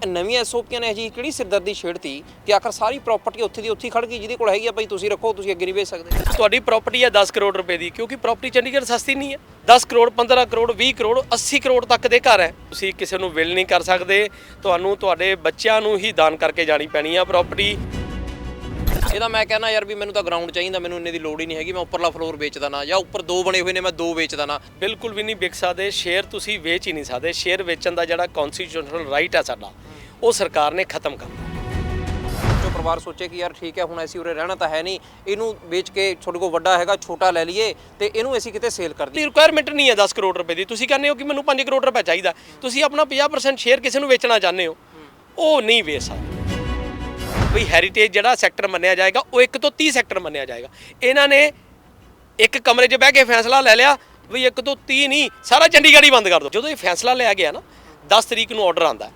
ਨਵੀਆਂ ਐਸਓਪੀਆਂ ਨੇ ਅਜਿਹੀ ਕਿਹੜੀ ਸਿਰਦਰਦੀ ਛੇੜਤੀ ਕਿ ਆਖਰ ਸਾਰੀ ਪ੍ਰਾਪਰਟੀ ਉੱਥੇ ਦੀ ਉੱਥੇ ਖੜ ਗਈ, ਜਿਹਦੇ ਕੋਲ ਹੈਗੀ ਆ ਭਾਈ ਤੁਸੀਂ ਰੱਖੋ, ਤੁਸੀਂ ਅੱਗੇ ਨਹੀਂ ਵੇਚ ਸਕਦੇ। ਤੁਹਾਡੀ ਪ੍ਰਾਪਰਟੀ ਹੈ 10 ਕਰੋੜ ਰੁਪਏ ਦੀ, ਕਿਉਂਕਿ ਪ੍ਰਾਪਰਟੀ ਚੰਡੀਗੜ੍ਹ ਸਸਤੀ ਨਹੀਂ ਹੈ। 10 ਕਰੋੜ 15 ਕਰੋੜ 20 ਕਰੋੜ 80 ਕਰੋੜ ਤੱਕ ਦੇ ਘਰ ਹੈ। ਤੁਸੀਂ ਕਿਸੇ ਨੂੰ ਵਿਲ ਨਹੀਂ ਕਰ ਸਕਦੇ, ਤੁਹਾਨੂੰ ਤੁਹਾਡੇ ਬੱਚਿਆਂ ਨੂੰ ਹੀ ਦਾਨ ਕਰਕੇ ਜਾਣੀ ਪੈਣੀ ਆ ਪ੍ਰਾਪਰਟੀ। ਇਹਦਾ ਮੈਂ ਕਹਿੰਦਾ ਯਾਰ ਵੀ ਮੈਨੂੰ ਤਾਂ ਗਰਾਊਂਡ ਚਾਹੀਦਾ, ਮੈਨੂੰ ਇੰਨੇ ਦੀ ਲੋੜ ਹੀ ਨਹੀਂ ਹੈਗੀ, ਮੈਂ ਉੱਪਰਲਾ ਫਲੋਰ ਵੇਚਦਾ ਨਾ, ਜਾਂ ਉੱਪਰ 2 ਬਣੇ ਹੋਏ ਨੇ ਮੈਂ 2 ਵੇਚਦਾ ਨਾ। ਬਿਲਕੁਲ ਵੀ ਨਹੀਂ ਵਿਕ ਸਕਦੇ ਸ਼ੇਅਰ, ਤੁਸੀਂ ਵੇਚ ਹੀ ਨਹੀਂ ਸਕਦੇ। ਸ਼ੇਅਰ ਵੇਚਣ ਦਾ ਜਿਹੜਾ ਕਨਸਟੀਟਿਊਸ਼ਨਲ ਰਾਈਟ ਹੈ ਸਾਡਾ, ਉਹ ਸਰਕਾਰ ਨੇ ਖਤਮ ਕਰਤਾ। ਜੋ ਪਰਿਵਾਰ ਸੋਚੇ ਕਿ ਯਾਰ ਠੀਕ ਹੈ ਹੁਣ ਅਸੀਂ ਉਰੇ ਰਹਿਣਾ ਤਾਂ ਹੈ ਨਹੀਂ, ਇਹਨੂੰ ਵੇਚ ਕੇ ਤੁਹਾਡੇ ਕੋਲ ਵੱਡਾ ਹੈਗਾ ਛੋਟਾ ਲੈ ਲਈਏ ਤੇ ਇਹਨੂੰ ਅਸੀਂ ਕਿਤੇ ਸੇਲ ਕਰ ਦਈਏ। ਰਿਕੁਆਇਰਮੈਂਟ ਨਹੀਂ ਹੈ 10 ਕਰੋੜ ਰੁਪਏ ਦੀ, ਤੁਸੀਂ ਕਹਿੰਦੇ ਹੋ ਕਿ ਮੈਨੂੰ 5 ਕਰੋੜ ਰੁਪਏ ਚਾਹੀਦਾ, ਤੁਸੀਂ ਆਪਣਾ 50% ਸ਼ੇਅਰ ਕਿਸੇ ਨੂੰ ਵੇਚਣਾ ਚਾਹੁੰਦੇ ਹੋ, ਉਹ ਨਹੀਂ ਵੇਚ ਸਕਦੇ। ਵੀ ਹੈਰੀਟੇਜ ਜਿਹੜਾ ਸੈਕਟਰ ਮੰਨਿਆ ਜਾਏਗਾ ਉਹ 1 ਤੋਂ 30 ਸੈਕਟਰ ਮੰਨਿਆ ਜਾਏਗਾ। ਇਹਨਾਂ ਨੇ ਇੱਕ ਕਮਰੇ 'ਚ ਬਹਿ ਕੇ ਫੈਸਲਾ ਲੈ ਲਿਆ ਵੀ 1 ਤੋਂ 30 ਨਹੀਂ, ਸਾਰਾ ਚੰਡੀਗੜ੍ਹ ਹੀ ਬੰਦ ਕਰ ਦਿਓ। ਜਦੋਂ ਇਹ ਫੈਸਲਾ ਲਿਆ ਗਿਆ ਨਾ, 10 ਤਰੀਕ ਨੂੰ ਆਰਡਰ ਆਉਂਦਾ,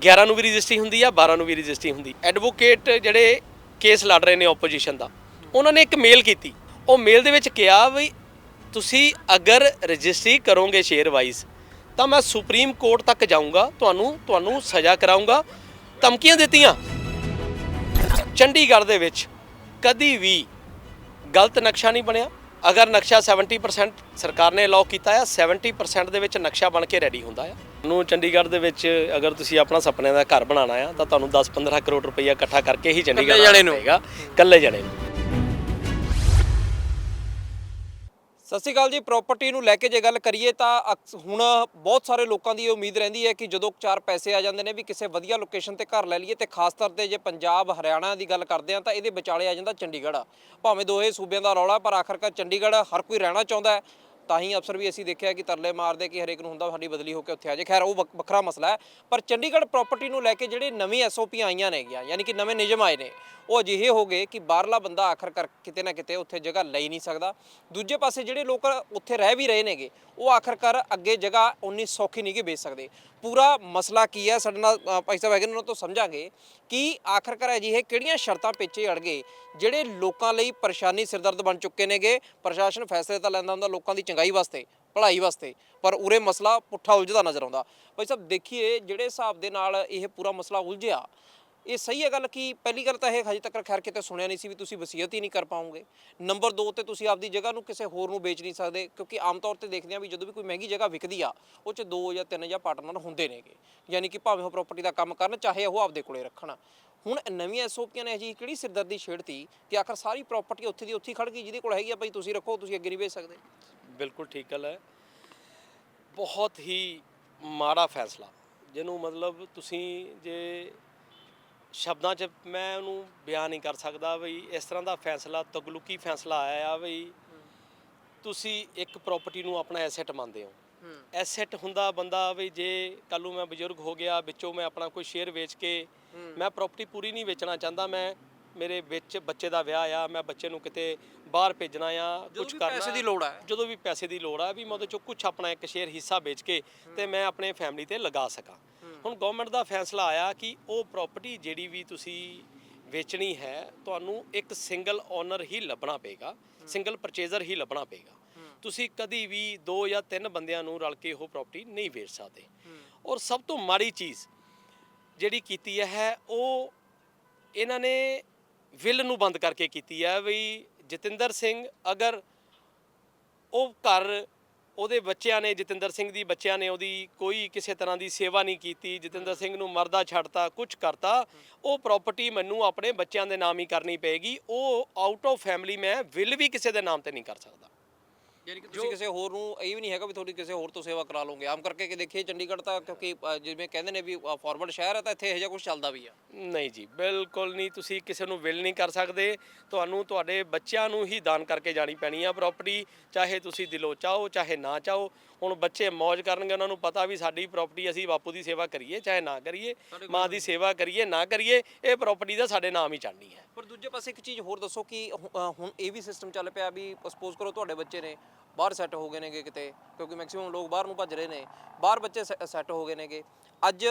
11 ਨੂੰ ਵੀ ਰਜਿਸਟਰੀ ਹੁੰਦੀ ਆ, 12 ਨੂੰ ਵੀ ਰਜਿਸਟਰੀ ਹੁੰਦੀ। ਐਡਵੋਕੇਟ ਜਿਹੜੇ ਕੇਸ ਲੜ ਰਹੇ ਨੇ ਆਪੋਜੀਸ਼ਨ ਦਾ, ਉਹਨਾਂ ਨੇ ਇੱਕ ਮੇਲ ਕੀਤੀ। ਉਹ ਮੇਲ ਦੇ ਵਿੱਚ ਕਿਹਾ ਵੀ ਤੁਸੀਂ ਅਗਰ ਰਜਿਸਟਰੀ ਕਰੋਗੇ ਸ਼ੇਅਰ ਵਾਈਜ਼ ਤਾਂ ਮੈਂ ਸੁਪਰੀਮ ਕੋਰਟ ਤੱਕ ਜਾਊਂਗਾ, ਤੁਹਾਨੂੰ ਸਜ਼ਾ ਕਰਾਊਂਗਾ। ਧਮਕੀਆਂ ਦਿੱਤੀਆਂ। ਚੰਡੀਗੜ੍ਹ ਦੇ ਵਿੱਚ ਕਦੀ ਵੀ ਗਲਤ ਨਕਸ਼ਾ ਨਹੀਂ ਬਣਿਆ। ਅਗਰ ਨਕਸ਼ਾ 70% ਸਰਕਾਰ ਨੇ ਅਲਾਉ ਕੀਤਾ ਆ, 70% ਦੇ ਵਿੱਚ ਨਕਸ਼ਾ ਬਣ ਕੇ ਰੈਡੀ ਹੁੰਦਾ ਆ। ਨੂੰ ਚੰਡੀਗੜ੍ਹ ਦੇ ਵਿੱਚ ਅਗਰ ਤੁਸੀਂ ਆਪਣਾ ਸੁਪਨੇ ਦਾ ਘਰ ਬਣਾਉਣਾ ਆ ਤਾਂ ਤੁਹਾਨੂੰ 10-15 ਕਰੋੜ ਰੁਪਈਆ ਇਕੱਠਾ ਕਰਕੇ ਹੀ ਚੰਡੀਗੜ੍ਹ ਜਾਣਾ ਪਏਗਾ, ਇਕੱਲੇ ਜਾਣੇ ਨੂੰ। ਸਤਿ ਸ਼੍ਰੀ ਅਕਾਲ ਜੀ। ਪ੍ਰਾਪਰਟੀ ਨੂੰ ਲੈ ਕੇ ਜੇ ਗੱਲ ਕਰੀਏ ਤਾਂ ਹੁਣ ਬਹੁਤ ਸਾਰੇ ਲੋਕਾਂ ਦੀ ਇਹ ਉਮੀਦ ਰਹਿੰਦੀ ਹੈ ਕਿ ਜਦੋਂ 4 ਪੈਸੇ ਆ ਜਾਂਦੇ ਨੇ ਵੀ ਕਿਸੇ ਵਧੀਆ ਲੋਕੇਸ਼ਨ ਤੇ ਘਰ ਲੈ ਲਈਏ, ਤੇ ਖਾਸ ਤੌਰ ਤੇ ਜੇ ਪੰਜਾਬ ਹਰਿਆਣਾ ਦੀ ਗੱਲ ਕਰਦੇ ਆ ਤਾਂ ਇਹਦੇ ਵਿਚਾਲੇ ਆ ਜਾਂਦਾ ਚੰਡੀਗੜ੍ਹ। ਭਾਵੇਂ ਦੋਹੇ ਸੂਬਿਆਂ ਦਾ ਰੌਲਾ, ਪਰ ਆਖਰਕਾਰ ਚੰਡੀਗੜ੍ਹ ਹਰ ਕੋਈ ਰਹਿਣਾ ਚਾਹੁੰਦਾ ਹੈ। ਤਾਂ ਹੀ ਅਫਸਰ ਵੀ ਅਸੀਂ ਦੇਖਿਆ ਕਿ ਤਰਲੇ ਮਾਰਦੇ ਕਿ ਹਰੇਕ ਨੂੰ ਹੁੰਦਾ ਸਾਡੀ ਬਦਲੀ ਹੋ ਕੇ ਉੱਥੇ ਆ ਜਾਏ। ਖੈਰ ਉਹ ਵੱਖਰਾ ਮਸਲਾ ਹੈ। ਪਰ ਚੰਡੀਗੜ੍ਹ ਪ੍ਰਾਪਰਟੀ ਨੂੰ ਲੈ ਕੇ ਜਿਹੜੇ ਨਵੀਂ ਐਸਓਪੀ ਆਈਆਂ ਨੇਗੀਆਂ, ਯਾਨੀ ਕਿ ਨਵੇਂ ਨਿਯਮ ਆਏ ਨੇ, ਉਹ ਅਜਿਹੇ ਹੋ ਗਏ ਕਿ ਬਾਹਰਲਾ ਬੰਦਾ ਆਖਰਕਾਰ ਕਿਤੇ ਨਾ ਕਿਤੇ ਉੱਥੇ ਜਗ੍ਹਾ ਲੈ ਨਹੀਂ ਸਕਦਾ। ਦੂਜੇ ਪਾਸੇ ਜਿਹੜੇ ਲੋਕ ਉੱਥੇ ਰਹਿ ਵੀ ਰਹੇ ਨੇਗੇ, ਉਹ ਆਖਰਕਾਰ ਅੱਗੇ ਜਗ੍ਹਾ ਉਨੀ ਸੌਖੀ ਨਹੀਂ ਕਿ ਵੇਚ ਸਕਦੇ। ਪੂਰਾ ਮਸਲਾ ਕੀ ਹੈ, ਸਾਡੇ ਨਾਲ ਭਾਈ ਸਾਹਿਬ ਹੈਗੇ ਨੇ, ਉਹਨਾਂ ਤੋਂ ਸਮਝਾਂਗੇ ਕਿ ਆਖਰਕਾਰ ਅਜਿਹੇ ਕਿਹੜੀਆਂ ਸ਼ਰਤਾਂ ਪਿੱਛੇ ਅੜ ਗਏ ਜਿਹੜੇ ਲੋਕਾਂ ਲਈ ਪਰੇਸ਼ਾਨੀ ਸਿਰਦਰਦ ਬਣ ਚੁੱਕੇ ਨੇਗੇ। ਪ੍ਰਸ਼ਾਸਨ ਫੈਸਲੇ ਤਾਂ ਲੈਂਦਾ ਹੁੰਦਾ ਲੋਕਾਂ ਦੀ ਚੰਗਾਈ ਵਾਸਤੇ, ਭਲਾਈ ਵਾਸਤੇ, ਪਰ ਉਰੇ ਮਸਲਾ ਪੁੱਠਾ ਉਲਝਦਾ ਨਜ਼ਰ ਆਉਂਦਾ। ਭਾਈ ਸਾਹਿਬ ਦੇਖੀਏ ਜਿਹੜੇ ਹਿਸਾਬ ਦੇ ਨਾਲ ਇਹ ਪੂਰਾ ਮਸਲਾ ਉਲਝਿਆ, ਇਹ ਸਹੀ ਹੈ ਗੱਲ ਕਿ ਪਹਿਲੀ ਗੱਲ ਤਾਂ ਇਹ ਹਜੇ ਤੱਕ ਖੈਰ ਕਿਤੇ ਸੁਣਿਆ ਨਹੀਂ ਸੀ ਵੀ ਤੁਸੀਂ ਵਸੀਅਤ ਹੀ ਨਹੀਂ ਕਰ ਪਾਓਗੇ। ਨੰਬਰ 2 ਤੇ ਤੁਸੀਂ ਆਪਦੀ ਜਗ੍ਹਾ ਨੂੰ ਕਿਸੇ ਹੋਰ ਨੂੰ ਵੇਚ ਨਹੀਂ ਸਕਦੇ, ਕਿਉਂਕਿ ਆਮ ਤੌਰ ਤੇ ਦੇਖਦੇ ਹਾਂ ਵੀ ਜਦੋਂ ਵੀ ਕੋਈ ਮਹਿੰਗੀ ਜਗ੍ਹਾ ਵਿਕਦੀ ਆ, ਉਹ 'ਚ 2 ਜਾਂ 3 ਜਾਂ ਪਾਰਟਨਰ ਹੁੰਦੇ ਨੇਗੇ, ਯਾਨੀ ਕਿ ਭਾਵੇਂ ਉਹ ਪ੍ਰਾਪਰਟੀ ਦਾ ਕੰਮ ਕਰਨ, ਚਾਹੇ ਉਹ ਆਪਦੇ ਕੋਲੇ ਰੱਖਣ। ਹੁਣ ਨਵੀਆਂ ਐਸਓਪੀਆਂ ਨੇ ਅਜਿਹੀ ਕਿਹੜੀ ਸਿਰਦਰਦੀ ਛੇੜਤੀ ਕਿ ਆਖਰ ਸਾਰੀ ਪ੍ਰਾਪਰਟੀ ਉੱਥੇ ਦੀ ਉੱਥੇ ਖੜ ਗਈ, ਜਿਹਦੇ ਕੋਲ ਹੈਗੀ ਆ ਭਾਈ ਤੁਸੀਂ ਰੱਖੋ, ਤੁਸੀਂ ਅੱਗੇ ਨਹੀਂ ਵੇਚ ਸਕਦੇ। ਬਿਲਕੁਲ ਠੀਕ ਗੱਲ ਹੈ। ਬਹੁਤ ਹੀ ਮਾੜਾ ਫੈਸਲਾ, ਜਿਹਨੂੰ ਮਤਲਬ ਤੁਸੀਂ ਜੇ ਸ਼ਬਦਾਂ 'ਚ ਮੈਂ ਉਹਨੂੰ ਬਿਆਨ ਨਹੀਂ ਕਰ ਸਕਦਾ। ਬਈ ਇਸ ਤਰ੍ਹਾਂ ਦਾ ਫੈਸਲਾ, ਤਗਲੁਕੀ ਫੈਸਲਾ ਆਇਆ ਆ। ਬਈ ਤੁਸੀਂ ਇੱਕ ਪ੍ਰਾਪਰਟੀ ਨੂੰ ਆਪਣਾ ਐਸੈਟ ਮੰਨਦੇ ਹੋ। ਐਸੈਟ ਹੁੰਦਾ ਬੰਦਾ ਵੀ ਜੇ ਕੱਲ੍ਹ ਨੂੰ ਮੈਂ ਬਜ਼ੁਰਗ ਹੋ ਗਿਆ, ਵਿੱਚੋਂ ਮੈਂ ਆਪਣਾ ਕੋਈ ਸ਼ੇਅਰ ਵੇਚ ਕੇ ਮੈਂ ਪ੍ਰਾਪਰਟੀ ਪੂਰੀ ਨਹੀਂ ਵੇਚਣਾ ਚਾਹੁੰਦਾ, ਮੈਂ ਮੇਰੇ ਵਿੱਚ ਬੱਚੇ ਦਾ ਵਿਆਹ ਆ, ਮੈਂ ਬੱਚੇ ਨੂੰ ਕਿਤੇ ਬਾਹਰ ਭੇਜਣਾ ਆ, ਕੁਝ ਕਰਨਾ, ਪੈਸੇ ਦੀ ਲੋੜ ਹੈ, ਜਦੋਂ ਵੀ ਪੈਸੇ ਦੀ ਲੋੜ ਆ, ਵੀ ਮੈਂ ਉਹਦੇ 'ਚੋਂ ਕੁਛ ਆਪਣਾ ਇੱਕ ਸ਼ੇਅਰ ਹਿੱਸਾ ਵੇਚ ਕੇ ਤੇ ਮੈਂ ਆਪਣੇ ਫੈਮਿਲੀ 'ਤੇ ਲਗਾ ਸਕਾਂ। ਹੁਣ ਗਵਰਨਮੈਂਟ ਦਾ ਫੈਸਲਾ ਆਇਆ ਕਿ ਉਹ ਪ੍ਰਾਪਰਟੀ ਜਿਹੜੀ ਵੀ ਤੁਸੀਂ ਵੇਚਣੀ ਹੈ, ਤੁਹਾਨੂੰ ਇੱਕ ਸਿੰਗਲ ਓਨਰ ਹੀ ਲੱਭਣਾ ਪਏਗਾ, ਸਿੰਗਲ ਪਰਚੇਜ਼ਰ ਹੀ ਲੱਭਣਾ ਪਏਗਾ। ਤੁਸੀਂ ਕਦੀ ਵੀ 2 ਜਾਂ 3 ਬੰਦਿਆਂ ਨੂੰ ਰਲ ਕੇ ਉਹ ਪ੍ਰਾਪਰਟੀ ਨਹੀਂ ਵੇਚ ਸਕਦੇ। ਔਰ ਸਭ ਤੋਂ ਮਾੜੀ ਚੀਜ਼ ਜਿਹੜੀ ਕੀਤੀ ਹੈ, ਉਹ ਇਹਨਾਂ ਨੇ ਵਿਲ ਨੂੰ ਬੰਦ ਕਰਕੇ ਕੀਤੀ ਹੈ। ਵੀ ਜਤਿੰਦਰ ਸਿੰਘ, ਅਗਰ ਉਹ ਘਰ ਉਹਦੇ ਬੱਚਿਆਂ ਨੇ, ਜਤਿੰਦਰ ਸਿੰਘ ਦੀ ਬੱਚਿਆਂ ਨੇ ਉਹਦੀ ਕੋਈ ਕਿਸੇ ਤਰ੍ਹਾਂ ਦੀ ਸੇਵਾ ਨਹੀਂ ਕੀਤੀ, ਜਤਿੰਦਰ ਸਿੰਘ ਨੂੰ ਮਰਦਾ ਛੱਡਤਾ, ਕੁਝ ਕਰਤਾ, ਉਹ ਪ੍ਰਾਪਰਟੀ ਮੈਨੂੰ ਆਪਣੇ ਬੱਚਿਆਂ ਦੇ ਨਾਮ ਹੀ ਕਰਨੀ ਪਏਗੀ। ਉਹ ਆਊਟ ਆਫ ਫੈਮਿਲੀ ਮੈਂ ਵਿਲ ਵੀ ਕਿਸੇ ਦੇ ਨਾਮ ਤੇ ਨਹੀਂ ਕਰ ਸਕਦਾ। ਯਾਨੀ ਕਿ ਤੁਸੀਂ ਕਿਸੇ ਹੋਰ ਨੂੰ ਇਹ ਵੀ ਨਹੀਂ ਹੈਗਾ ਵੀ ਤੁਹਾਡੀ ਕਿਸੇ ਹੋਰ ਤੋਂ ਸੇਵਾ ਕਰਾ ਲਓਗੇ। ਆਮ ਕਰਕੇ ਕਿ ਦੇਖੀਏ ਚੰਡੀਗੜ੍ਹ ਤਾਂ ਕਿਉਂਕਿ ਜਿਵੇਂ ਕਹਿੰਦੇ ਨੇ ਵੀ ਫਾਰਵਰਡ ਸ਼ਹਿਰ ਹੈ, ਤਾਂ ਇੱਥੇ ਇਹੋ ਜਿਹਾ ਕੁਝ ਚੱਲਦਾ ਵੀ ਆ। ਨਹੀਂ ਜੀ, ਬਿਲਕੁਲ ਨਹੀਂ। ਤੁਸੀਂ ਕਿਸੇ ਨੂੰ ਵਿਲ ਨਹੀਂ ਕਰ ਸਕਦੇ, ਤੁਹਾਨੂੰ ਤੁਹਾਡੇ ਬੱਚਿਆਂ ਨੂੰ ਹੀ ਦਾਨ ਕਰਕੇ ਜਾਣੀ ਪੈਣੀ ਆ ਪ੍ਰਾਪਰਟੀ, ਚਾਹੇ ਤੁਸੀਂ ਦਿਲੋਂ ਚਾਹੋ ਚਾਹੇ ਨਾ ਚਾਹੋ। ਹੁਣ ਬੱਚੇ ਮੌਜ ਕਰਨਗੇ, ਉਹਨਾਂ ਨੂੰ ਪਤਾ ਵੀ ਸਾਡੀ ਪ੍ਰਾਪਰਟੀ, ਅਸੀਂ ਬਾਪੂ ਦੀ ਸੇਵਾ ਕਰੀਏ ਚਾਹੇ ਨਾ ਕਰੀਏ, ਮਾਂ ਦੀ ਸੇਵਾ ਕਰੀਏ ਨਾ ਕਰੀਏ, ਇਹ ਪ੍ਰਾਪਰਟੀ ਦਾ ਸਾਡੇ ਨਾਮ ਹੀ ਚੜ੍ਹਨੀ ਹੈ। ਪਰ ਦੂਜੇ ਪਾਸੇ ਇੱਕ ਚੀਜ਼ ਹੋਰ ਦੱਸੋ ਕਿ ਹੁਣ ਇਹ ਵੀ ਸਿਸਟਮ ਚੱਲ ਪਿਆ ਵੀ ਸਪੋਜ਼ ਕਰੋ ਤੁਹਾਡੇ ਬੱਚੇ ਨੇ ਬਾਹਰ ਸੈੱਟ ਹੋ ਗਏ ਨੇਗੇ ਕਿਤੇ, ਕਿਉਂਕਿ ਮੈਕਸਿਮਮ ਲੋਕ ਬਾਹਰ ਨੂੰ ਭੱਜ ਰਹੇ ਨੇ, ਬਾਹਰ ਬੱਚੇ ਸੈੱਟ ਹੋ ਗਏ ਨੇਗੇ। ਅੱਜ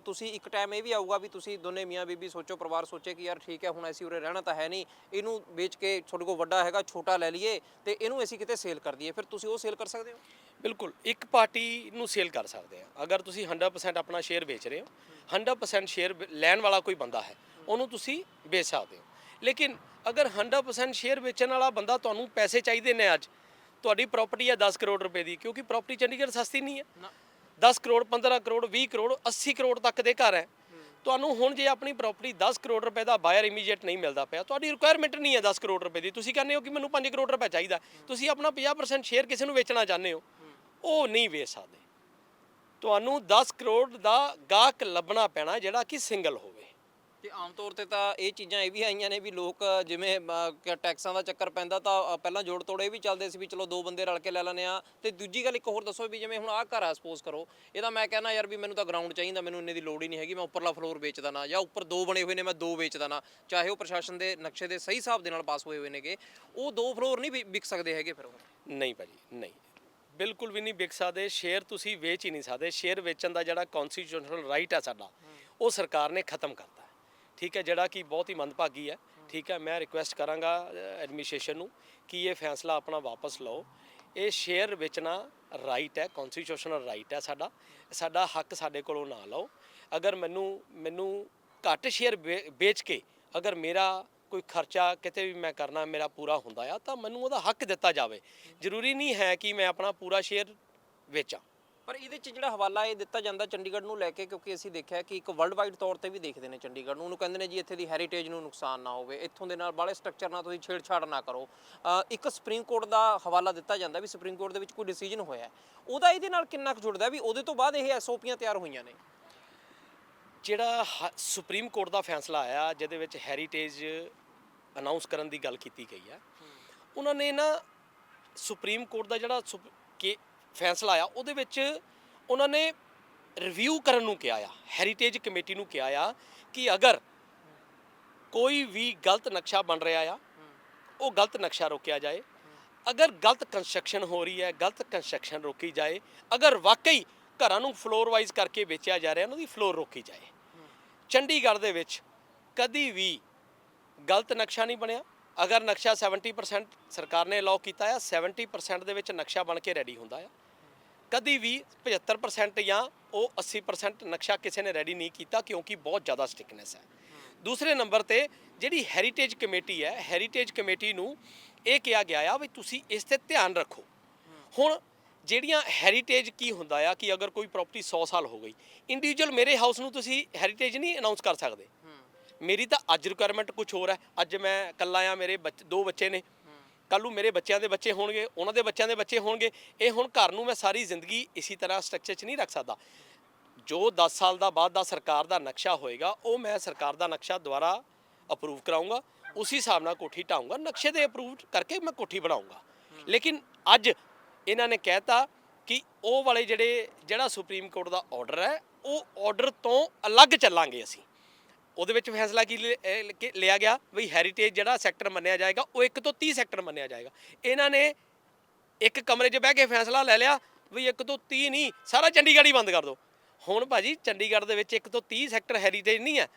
ਤੁਸੀਂ ਇੱਕ ਟਾਈਮ ਇਹ ਵੀ ਆਊਗਾ ਵੀ ਤੁਸੀਂ ਦੋਨੇ ਮੀਆਂ ਬੀਬੀ ਸੋਚੋ, ਪਰਿਵਾਰ ਸੋਚੇ ਕਿ ਯਾਰ ਠੀਕ ਹੈ ਹੁਣ ਅਸੀਂ ਉਰੇ ਰਹਿਣਾ ਤਾਂ ਹੈ ਨਹੀਂ, ਇਹਨੂੰ ਵੇਚ ਕੇ ਤੁਹਾਡੇ ਕੋਲ ਵੱਡਾ ਹੈਗਾ ਛੋਟਾ ਲੈ ਲਈਏ ਤੇ ਇਹਨੂੰ ਅਸੀਂ ਕਿਤੇ ਸੇਲ ਕਰ ਦਈਏ, ਫਿਰ ਤੁਸੀਂ ਉਹ ਸੇਲ ਕਰ ਸਕਦੇ ਹੋ? ਬਿਲਕੁਲ ਇੱਕ ਪਾਰਟੀ ਨੂੰ ਸੇਲ ਕਰ ਸਕਦੇ ਆ। ਅਗਰ ਤੁਸੀਂ 100% ਆਪਣਾ ਸ਼ੇਅਰ ਵੇਚ ਰਹੇ ਹੋ, 100% ਸ਼ੇਅਰ ਲੈਣ ਵਾਲਾ ਕੋਈ ਬੰਦਾ ਹੈ, ਉਹਨੂੰ ਤੁਸੀਂ ਵੇਚ ਸਕਦੇ ਹੋ। ਲੇਕਿਨ ਅਗਰ 100% ਸ਼ੇਅਰ ਵੇਚਣ ਵਾਲਾ ਬੰਦਾ, ਤੁਹਾਨੂੰ ਪੈਸੇ ਚਾਹੀਦੇ ਨੇ ਅੱਜ, ਤੁਹਾਡੀ ਪ੍ਰਾਪਰਟੀ ਹੈ 10 ਕਰੋੜ ਰੁਪਏ ਦੀ, ਕਿਉਂਕਿ ਪ੍ਰਾਪਰਟੀ ਚੰਡੀਗੜ੍ਹ ਸਸਤੀ ਨਹੀਂ ਹੈ। 10 ਕਰੋੜ 15 ਕਰੋੜ 20 ਕਰੋੜ 80 ਕਰੋੜ ਤੱਕ ਦੇ ਘਰ ਹੈ। ਤੁਹਾਨੂੰ ਹੁਣ ਜੇ ਆਪਣੀ ਪ੍ਰਾਪਰਟੀ 10 ਕਰੋੜ ਰੁਪਏ ਦਾ ਬਾਇਰ ਇਮੀਡੀਏਟ ਨਹੀਂ ਮਿਲਦਾ ਪਿਆ, ਤੁਹਾਡੀ ਰਿਕੁਆਇਰਮੈਂਟ ਨਹੀਂ ਹੈ 10 ਕਰੋੜ ਰੁਪਏ ਦੀ, ਤੁਸੀਂ ਕਹਿੰਦੇ ਹੋ ਕਿ ਮੈਨੂੰ 5 ਕਰੋੜ ਰੁਪਏ ਚਾਹੀਦਾ, ਤੁਸੀਂ ਆਪਣਾ 50% ਸ਼ੇਅਰ ਕਿਸੇ ਨੂੰ ਵੇਚਣਾ ਚਾਹੁੰਦੇ ਹੋ, ਉਹ ਨਹੀਂ ਵੇਚ ਸਕਦੇ। ਤੁਹਾਨੂੰ 10 ਕਰੋੜ ਦਾ ਗਾਹਕ ਲੱਭਣਾ ਪੈਣਾ ਜਿਹੜਾ ਕਿ ਸਿੰਗਲ ਹੋਵੇ। ਤੇ ਆਮ ਤੌਰ ਤੇ ਤਾਂ ਇਹ ਚੀਜ਼ਾਂ ਇਹ ਵੀ ਆਈਆਂ ਨੇ ਵੀ ਲੋਕ ਜਿਵੇਂ ਟੈਕਸਾਂ ਦਾ ਚੱਕਰ ਪੈਂਦਾ ਤਾਂ ਪਹਿਲਾਂ ਜੋੜ ਤੋੜ ਇਹ ਵੀ ਚੱਲਦੇ ਸੀ ਵੀ ਚਲੋ ਦੋ ਬੰਦੇ ਰਲ ਕੇ ਲੈ ਲੈਂਦੇ ਆ। ਤੇ ਦੂਜੀ ਗੱਲ ਇੱਕ ਹੋਰ ਦੱਸੋ ਵੀ ਜਿਵੇਂ ਹੁਣ ਆਹ ਘਰ ਆ ਸਪੋਜ਼ ਕਰੋ, ਇਹਦਾ ਮੈਂ ਕਹਿੰਦਾ ਯਾਰ ਵੀ ਮੈਨੂੰ ਤਾਂ ਗਰਾਊਂਡ ਚਾਹੀਦਾ, ਮੈਨੂੰ ਇੰਨੇ ਦੀ ਲੋੜ ਹੀ ਨਹੀਂ ਹੈਗੀ, ਮੈਂ ਉੱਪਰਲਾ ਫਲੋਰ ਵੇਚਦਾ ਨਾ, ਜਾਂ ਉੱਪਰ ਦੋ ਬਣੇ ਹੋਏ ਨੇ ਮੈਂ ਦੋ ਵੇਚਦਾ ਨਾ, ਚਾਹੇ ਉਹ ਪ੍ਰਸ਼ਾਸਨ ਦੇ ਨਕਸ਼ੇ ਦੇ ਸਹੀ ਹਿਸਾਬ ਦੇ ਨਾਲ ਪਾਸ ਹੋਏ ਹੋਏ ਨੇਗੇ, ਉਹ ਦੋ ਫਲੋਰ ਨਹੀਂ ਵਿਕ ਸਕਦੇ ਹੈਗੇ ਫਿਰ ਉਹ? ਨਹੀਂ ਭਾਜੀ, ਨਹੀਂ, ਬਿਲਕੁਲ ਵੀ ਨਹੀਂ ਵਿਕ ਸਕਦੇ। ਸ਼ੇਅਰ ਤੁਸੀਂ ਵੇਚ ਹੀ ਨਹੀਂ ਸਕਦੇ। ਸ਼ੇਅਰ ਵੇਚਣ ਦਾ ਜਿਹੜਾ ਕਨਸਟੀਟਿਊਸ਼ਨਲ ਰਾਈਟ ਹੈ ਸਾਡਾ, ਉਹ ਸਰਕਾਰ ਨੇ ਖਤਮ ਕਰਤਾ। ਠੀਕ ਹੈ, ਜਿਹੜਾ ਕਿ ਬਹੁਤ ਹੀ ਮੰਦਭਾਗੀ ਹੈ। ਠੀਕ ਹੈ, ਮੈਂ ਰਿਕੁਐਸਟ ਕਰਾਂਗਾ ਐਡਮਿਨਿਸਟ੍ਰੇਸ਼ਨ ਨੂੰ ਕਿ ਇਹ ਫੈਸਲਾ ਆਪਣਾ ਵਾਪਸ ਲਓ। ਇਹ ਸ਼ੇਅਰ ਵੇਚਣਾ ਰਾਈਟ ਹੈ, ਕਨਸਟੀਟਿਊਸ਼ਨਲ ਰਾਈਟ ਹੈ ਸਾਡਾ, ਸਾਡਾ ਹੱਕ ਸਾਡੇ ਕੋਲੋਂ ਨਾ ਲਓ। ਅਗਰ ਮੈਨੂੰ ਘੱਟ ਸ਼ੇਅਰ ਵੇਚ ਕੇ ਅਗਰ ਮੇਰਾ ਕੋਈ ਖਰਚਾ ਕਿਤੇ ਵੀ ਮੈਂ ਕਰਨਾ ਮੇਰਾ ਪੂਰਾ ਹੁੰਦਾ ਆ, ਤਾਂ ਮੈਨੂੰ ਉਹਦਾ ਹੱਕ ਦਿੱਤਾ ਜਾਵੇ। ਜ਼ਰੂਰੀ ਨਹੀਂ ਹੈ ਕਿ ਮੈਂ ਆਪਣਾ ਪੂਰਾ ਸ਼ੇਅਰ ਵੇਚਾਂ। ਪਰ ਇਹਦੇ 'ਚ ਜਿਹੜਾ ਹਵਾਲਾ ਇਹ ਦਿੱਤਾ ਜਾਂਦਾ ਚੰਡੀਗੜ੍ਹ ਨੂੰ ਲੈ ਕੇ, ਕਿਉਂਕਿ ਅਸੀਂ ਦੇਖਿਆ ਕਿ ਇੱਕ ਵਰਲਡ ਵਾਈਡ ਤੌਰ ਤੇ ਵੀ ਦੇਖਦੇ ਨੇ ਚੰਡੀਗੜ੍ਹ ਨੂੰ, ਉਹਨੂੰ ਕਹਿੰਦੇ ਨੇ ਜੀ ਇੱਥੇ ਦੀ ਹੈਰੀਟੇਜ ਨੂੰ ਨੁਕਸਾਨ ਨਾ ਹੋਵੇ, ਇੱਥੋਂ ਦੇ ਨਾਲ ਬਾਹਲੇ ਸਟਰਕਚਰ ਨਾਲ ਤੁਸੀਂ ਛੇੜਛਾੜ ਨਾ ਕਰੋ। ਇੱਕ ਸੁਪਰੀਮ ਕੋਰਟ ਦਾ ਹਵਾਲਾ ਦਿੱਤਾ ਜਾਂਦਾ ਵੀ ਸੁਪਰੀਮ ਕੋਰਟ ਦੇ ਵਿੱਚ ਕੋਈ ਡਿਸੀਜਨ ਹੋਇਆ, ਉਹਦਾ ਇਹਦੇ ਨਾਲ ਕਿੰਨਾ ਕੁ ਜੁੜਦਾ ਵੀ ਉਹਦੇ ਤੋਂ ਬਾਅਦ ਇਹ ਐਸਓਪੀਆਂ ਤਿਆਰ ਹੋਈਆਂ ਨੇ? ਜਿਹੜਾ ਸੁਪਰੀਮ ਕੋਰਟ ਦਾ ਫੈਸਲਾ ਆਇਆ ਜਿਹਦੇ ਵਿੱਚ ਹੈਰੀਟੇਜ ਅਨਾਉਂਸ ਕਰਨ ਦੀ ਗੱਲ ਕੀਤੀ ਗਈ ਹੈ, ਉਹਨਾਂ ਨੇ ਨਾ ਸੁਪਰੀਮ ਕੋਰਟ ਦਾ ਜਿਹੜਾ ਫੈਸਲਾ ਆਇਆ ਉਹਦੇ ਵਿੱਚ ਉਹਨਾਂ ਨੇ ਰਿਵਿਊ ਕਰਨ ਨੂੰ ਕਿਹਾ ਆ, ਹੈਰੀਟੇਜ ਕਮੇਟੀ ਨੂੰ ਕਿਹਾ ਆ ਕਿ ਅਗਰ ਕੋਈ ਵੀ ਗਲਤ ਨਕਸ਼ਾ ਬਣ ਰਿਹਾ ਆ, ਉਹ ਗਲਤ ਨਕਸ਼ਾ ਰੋਕਿਆ ਜਾਏ। ਅਗਰ ਗਲਤ ਕੰਸਟਰਕਸ਼ਨ ਹੋ ਰਹੀ ਹੈ, ਗਲਤ ਕੰਸਟਰਕਸ਼ਨ ਰੋਕੀ ਜਾਏ। ਅਗਰ ਵਾਕਈ ਘਰਾਂ ਨੂੰ ਫਲੋਰ ਵਾਈਜ਼ ਕਰਕੇ ਵੇਚਿਆ ਜਾ ਰਿਹਾ, ਉਹਨਾਂ ਦੀ ਫਲੋਰ ਰੋਕੀ ਜਾਏ। ਚੰਡੀਗੜ੍ਹ ਦੇ ਵਿੱਚ ਕਦੀ ਵੀ ਗਲਤ ਨਕਸ਼ਾ ਨਹੀਂ ਬਣਿਆ। ਅਗਰ ਨਕਸ਼ਾ 70% ਸਰਕਾਰ ਨੇ ਅਲਾਉ ਕੀਤਾ ਆ, 70% ਦੇ ਵਿੱਚ ਨਕਸ਼ਾ ਬਣ ਕੇ ਰੈਡੀ ਹੁੰਦਾ ਆ। ਕਦੀ ਵੀ 75% ਜਾਂ ਉਹ 80% ਨਕਸ਼ਾ ਕਿਸੇ ਨੇ ਰੈਡੀ ਨਹੀਂ ਕੀਤਾ, ਕਿਉਂਕਿ ਬਹੁਤ ਜ਼ਿਆਦਾ ਸਟਿਕਨੈਸ ਹੈ। ਦੂਸਰੇ ਨੰਬਰ ਤੇ ਜਿਹੜੀ ਹੈਰੀਟੇਜ ਕਮੇਟੀ ਹੈ, ਹੈਰੀਟੇਜ ਕਮੇਟੀ ਨੂੰ ਇਹ ਕਿਹਾ ਗਿਆ ਆ ਵੀ ਤੁਸੀਂ ਇਸ ਤੇ ਧਿਆਨ ਰੱਖੋ। ਹੁਣ ਜਿਹੜੀਆਂ ਹੈਰੀਟੇਜ ਕੀ ਹੁੰਦਾ ਆ ਕਿ ਅਗਰ ਕੋਈ ਪ੍ਰਾਪਰਟੀ 100 ਸਾਲ ਹੋ ਗਈ, ਇੰਡੀਵਿਜੂਅਲ ਮੇਰੇ ਹਾਊਸ ਨੂੰ ਤੁਸੀਂ ਹੈਰੀਟੇਜ ਨਹੀਂ ਅਨਾਉਂਸ ਕਰ ਸਕਦੇ। ਮੇਰੀ ਤਾਂ ਅੱਜ ਰਿਕੁਆਇਰਮੈਂਟ ਕੁਝ ਹੋਰ ਹੈ। ਅੱਜ ਮੈਂ ਇਕੱਲਾ ਆ, ਮੇਰੇ ਦੋ ਬੱਚੇ ਨੇ, ਕੱਲ੍ਹ ਨੂੰ ਮੇਰੇ ਬੱਚਿਆਂ ਦੇ ਬੱਚੇ ਹੋਣਗੇ, ਉਹਨਾਂ ਦੇ ਬੱਚਿਆਂ ਦੇ ਬੱਚੇ ਹੋਣਗੇ। ਇਹ ਹੁਣ ਘਰ ਨੂੰ ਮੈਂ ਸਾਰੀ ਜ਼ਿੰਦਗੀ ਇਸੇ ਤਰ੍ਹਾਂ ਸਟਰਕਚਰ 'ਚ ਨਹੀਂ ਰੱਖ ਸਕਦਾ। ਜੋ 10 ਸਾਲ ਦਾ ਬਾਅਦ ਦਾ ਸਰਕਾਰ ਦਾ ਨਕਸ਼ਾ ਹੋਏਗਾ, ਉਹ ਮੈਂ ਸਰਕਾਰ ਦਾ ਨਕਸ਼ਾ ਦੁਬਾਰਾ ਅਪਰੂਵ ਕਰਾਊਂਗਾ, ਉਸੇ ਹਿਸਾਬ ਨਾਲ ਕੋਠੀ ਢਾਊਂਗਾ, ਨਕਸ਼ੇ ਦੇ ਅਪਰੂਵ ਕਰਕੇ ਮੈਂ ਕੋਠੀ ਬਣਾਊਂਗਾ। ਲੇਕਿਨ ਅੱਜ ਇਹਨਾਂ ਨੇ ਕਹਿਤਾ ਕਿ ਉਹ ਵਾਲੇ ਜਿਹੜਾ ਸੁਪਰੀਮ ਕੋਰਟ ਦਾ ਆਰਡਰ ਹੈ, ਉਹ ਆਰਡਰ ਤੋਂ ਅਲੱਗ ਚੱਲਾਂਗੇ ਅਸੀਂ। ਉਹਦੇ ਵਿੱਚ ਫੈਸਲਾ ਕੀ ਲਿਆ ਗਿਆ ਵੀ ਹੈਰੀਟੇਜ ਜਿਹੜਾ ਸੈਕਟਰ ਮੰਨਿਆ ਜਾਏਗਾ, ਉਹ 1 ਤੋਂ 30 ਸੈਕਟਰ ਮੰਨਿਆ ਜਾਏਗਾ। ਇਹਨਾਂ ਨੇ ਇੱਕ ਕਮਰੇ 'ਚ ਬਹਿ ਕੇ ਫੈਸਲਾ ਲੈ ਲਿਆ ਵੀ 1 ਤੋਂ 30 ਨਹੀਂ, ਸਾਰਾ ਚੰਡੀਗੜ੍ਹ ਹੀ ਬੰਦ ਕਰ ਦਿਓ। ਹੁਣ ਭਾਜੀ ਚੰਡੀਗੜ੍ਹ ਦੇ ਵਿੱਚ 1 ਤੋਂ 30 ਸੈਕਟਰ ਹੈਰੀਟੇਜ ਨਹੀਂ ਹੈ।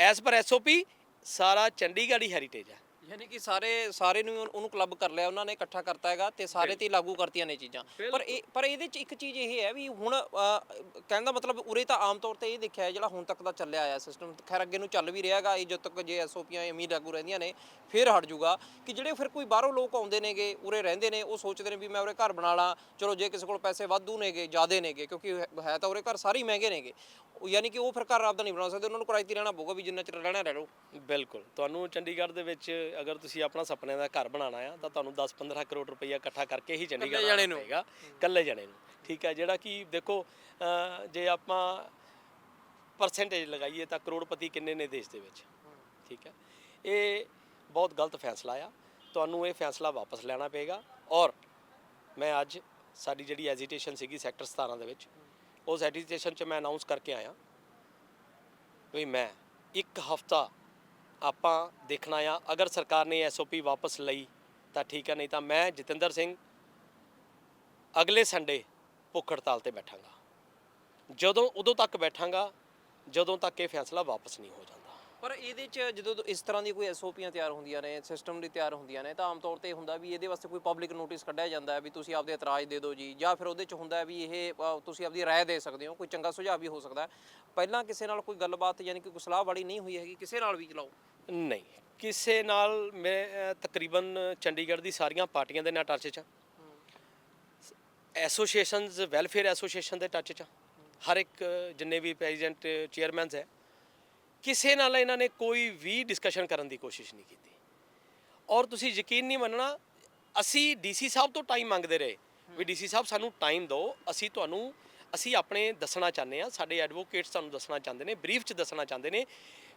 ਐਸ ਪਰ ਐਸਓਪੀ ਸਾਰਾ ਚੰਡੀਗੜ੍ਹ ਹੀ ਹੈਰੀਟੇਜ ਹੈ। ਯਾਨੀ ਕਿ ਸਾਰੇ ਨੂੰ ਉਹਨੂੰ ਕਲੱਬ ਕਰ ਲਿਆ ਉਹਨਾਂ ਨੇ, ਇਕੱਠਾ ਕਰਤਾ ਹੈਗਾ ਤੇ ਸਾਰੇ ਤੇ ਲਾਗੂ ਕਰਤੀਆਂ ਨੇ ਚੀਜ਼ਾਂ। ਪਰ ਇਹਦੇ 'ਚ ਇੱਕ ਚੀਜ਼ ਇਹ ਹੈ ਵੀ ਹੁਣ ਕਹਿਣ ਦਾ ਮਤਲਬ ਉਰੇ ਤਾਂ ਆਮ ਤੌਰ ਤੇ ਇਹ ਦੇਖਿਆ ਜਿਹੜਾ ਹੁਣ ਤੱਕ ਦਾ ਚੱਲਿਆ ਆਇਆ ਸਿਸਟਮ, ਖੈਰ ਅੱਗੇ ਨੂੰ ਚੱਲ ਵੀ ਰਿਹਾ ਹੈਗਾ ਇਹ, ਜਦੋਂ ਤੱਕ ਜੇ ਐਸਓਪੀਆਂ ਐਵੇਂ ਲਾਗੂ ਰਹਿੰਦੀਆਂ ਨੇ ਫਿਰ ਹਟ ਜੂਗਾ। ਕਿ ਜਿਹੜੇ ਫਿਰ ਕੋਈ ਬਾਹਰੋਂ ਲੋਕ ਆਉਂਦੇ ਨੇਗੇ, ਉਰੇ ਰਹਿੰਦੇ ਨੇ, ਉਹ ਸੋਚਦੇ ਨੇ ਵੀ ਮੈਂ ਉਰੇ ਘਰ ਬਣਾ ਲਾਂ, ਚਲੋ ਜੇ ਕਿਸੇ ਕੋਲ ਪੈਸੇ ਵਾਧੂ ਨੇਗੇ, ਜ਼ਿਆਦੇ ਨੇਗੇ, ਕਿਉਂਕਿ ਹੈ ਤਾਂ ਉਰੇ ਘਰ ਸਾਰੇ ਹੀ ਮਹਿੰਗੇ ਨੇਗੇ, ਯਾਨੀ ਕਿ ਉਹ ਫਿਰ ਘਰ ਆਪਦਾ ਨਹੀਂ ਬਣਾ ਸਕਦੇ, ਉਹਨਾਂ ਨੂੰ ਕਿਰਾਏ 'ਤੇ ਰਹਿਣਾ ਪਊਗਾ ਵੀ ਜਿੰਨਾ ਚਿਰ ਰਹਿਣਾ ਰਹਿ ਲਓ। ਬਿਲਕੁਲ, ਤੁਹਾਨੂੰ ਚੰਡੀਗੜ੍ਹ ਦੇ ਵਿੱਚ ਅਗਰ ਤੁਸੀਂ ਆਪਣਾ ਸੁਪਨੇ ਦਾ ਘਰ ਬਣਾਉਣਾ ਆ ਤਾਂ ਤੁਹਾਨੂੰ 10-15 ਕਰੋੜ ਰੁਪਈਆ ਇਕੱਠਾ ਕਰਕੇ ਹੀ ਚੰਡੀਗੜ੍ਹ ਜਾਣੇ ਨੂੰ ਪਏਗਾ, ਇਕੱਲੇ ਜਾਣੇ ਨੂੰ। ਠੀਕ ਹੈ, ਜਿਹੜਾ ਕਿ ਦੇਖੋ ਜੇ ਆਪਾਂ ਪਰਸੈਂਟੇਜ ਲਗਾਈਏ ਤਾਂ ਕਰੋੜਪਤੀ ਕਿੰਨੇ ਨੇ ਦੇਸ਼ ਦੇ ਵਿੱਚ। ਠੀਕ ਹੈ, ਇਹ ਬਹੁਤ ਗਲਤ ਫੈਸਲਾ ਆ, ਤੁਹਾਨੂੰ ਇਹ ਫੈਸਲਾ ਵਾਪਸ ਲੈਣਾ ਪਏਗਾ। ਔਰ ਮੈਂ ਅੱਜ ਸਾਡੀ ਜਿਹੜੀ ਐਜੀਟੇਸ਼ਨ ਸੀਗੀ ਸੈਕਟਰ 17 ਦੇ ਵਿੱਚ, ਉਸ ਐਜੀਟੇਸ਼ਨ 'ਚ ਮੈਂ ਅਨਾਉਂਸ ਕਰਕੇ ਆਇਆ ਵੀ ਮੈਂ 1 ਹਫ਼ਤਾ ਆਪਾਂ ਦੇਖਣਾ ਆ। ਅਗਰ ਸਰਕਾਰ ਨੇ ਐਸਓਪੀ ਵਾਪਸ ਲਈ ਤਾਂ ਠੀਕ ਹੈ, ਨਹੀਂ ਤਾਂ ਮੈਂ ਜਤਿੰਦਰ ਸਿੰਘ ਅਗਲੇ ਸੰਡੇ ਭੁੱਖ ਹੜਤਾਲ 'ਤੇ ਬੈਠਾਂਗਾ। ਉਦੋਂ ਤੱਕ ਬੈਠਾਂਗਾ ਜਦੋਂ ਤੱਕ ਇਹ ਫੈਸਲਾ ਵਾਪਸ ਨਹੀਂ ਹੋ ਜਾਂਦਾ। ਪਰ ਇਹਦੇ 'ਚ ਜਦੋਂ ਇਸ ਤਰ੍ਹਾਂ ਦੀ ਕੋਈ ਐਸਓਪੀਆਂ ਤਿਆਰ ਹੁੰਦੀਆਂ ਨੇ, ਸਿਸਟਮ ਦੀ ਤਿਆਰ ਹੁੰਦੀਆਂ ਨੇ, ਤਾਂ ਆਮ ਤੌਰ ਤੇ ਹੁੰਦਾ ਵੀ ਇਹਦੇ ਵਾਸਤੇ ਕੋਈ ਪਬਲਿਕ ਨੋਟਿਸ ਕੱਢਿਆ ਜਾਂਦਾ ਹੈ ਵੀ ਤੁਸੀਂ ਆਪਦੇ ਇਤਰਾਜ਼ ਦੇ ਦਿਓ ਜੀ, ਜਾਂ ਫਿਰ ਉਹਦੇ 'ਚ ਹੁੰਦਾ ਵੀ ਇਹ ਤੁਸੀਂ ਆਪਦੀ ਰਾਏ ਦੇ ਸਕਦੇ ਹੋ, ਕੋਈ ਚੰਗਾ ਸੁਝਾਅ ਵੀ ਹੋ ਸਕਦਾ ਹੈ। ਪਹਿਲਾਂ ਕਿਸੇ ਨਾਲ ਕੋਈ ਗੱਲਬਾਤ ਯਾਨੀ ਕਿ ਕੋਈ ਸਲਾਹ ਵਾਲੀ ਨਹੀਂ ਹੋਈ ਹੈਗੀ ਕਿਸੇ ਨਾਲ ਵੀ ਚਲਾਓ? ਨਹੀਂ, ਕਿਸੇ ਨਾਲ ਮੈਂ ਤਕਰੀਬਨ ਚੰਡੀਗੜ੍ਹ ਦੀ ਸਾਰੀਆਂ ਪਾਰਟੀਆਂ ਦੇ ਨਾਲ ਟੱਚ 'ਚ ਹਾਂ। ਐਸੋਸੀਏਸ਼ਨਸ, ਵੈਲਫੇਅਰ ਐਸੋਸੀਏਸ਼ਨ ਦੇ ਟੱਚ 'ਚ ਹਾਂ। ਹਰ ਇੱਕ ਜਿੰਨੇ ਵੀ ਪ੍ਰੈਜ਼ੀਡੈਂਟ ਚੇਅਰਮੈਨਸ ਹੈ, ਕਿਸੇ ਨਾਲ ਇਹਨਾਂ ਨੇ ਕੋਈ ਵੀ ਡਿਸਕਸ਼ਨ ਕਰਨ ਦੀ ਕੋਸ਼ਿਸ਼ ਨਹੀਂ ਕੀਤੀ। ਔਰ ਤੁਸੀਂ ਯਕੀਨ ਨਹੀਂ ਮੰਨਣਾ, ਅਸੀਂ ਡੀਸੀ ਸਾਹਿਬ ਤੋਂ ਟਾਈਮ ਮੰਗਦੇ ਰਹੇ ਵੀ ਡੀਸੀ ਸਾਹਿਬ ਸਾਨੂੰ ਟਾਈਮ ਦਿਓ, ਅਸੀਂ ਆਪਣੇ ਦੱਸਣਾ ਚਾਹੁੰਦੇ ਹਾਂ, ਸਾਡੇ ਐਡਵੋਕੇਟਸ ਸਾਨੂੰ ਦੱਸਣਾ ਚਾਹੁੰਦੇ ਨੇ, ਬਰੀਫ 'ਚ ਦੱਸਣਾ ਚਾਹੁੰਦੇ ਨੇ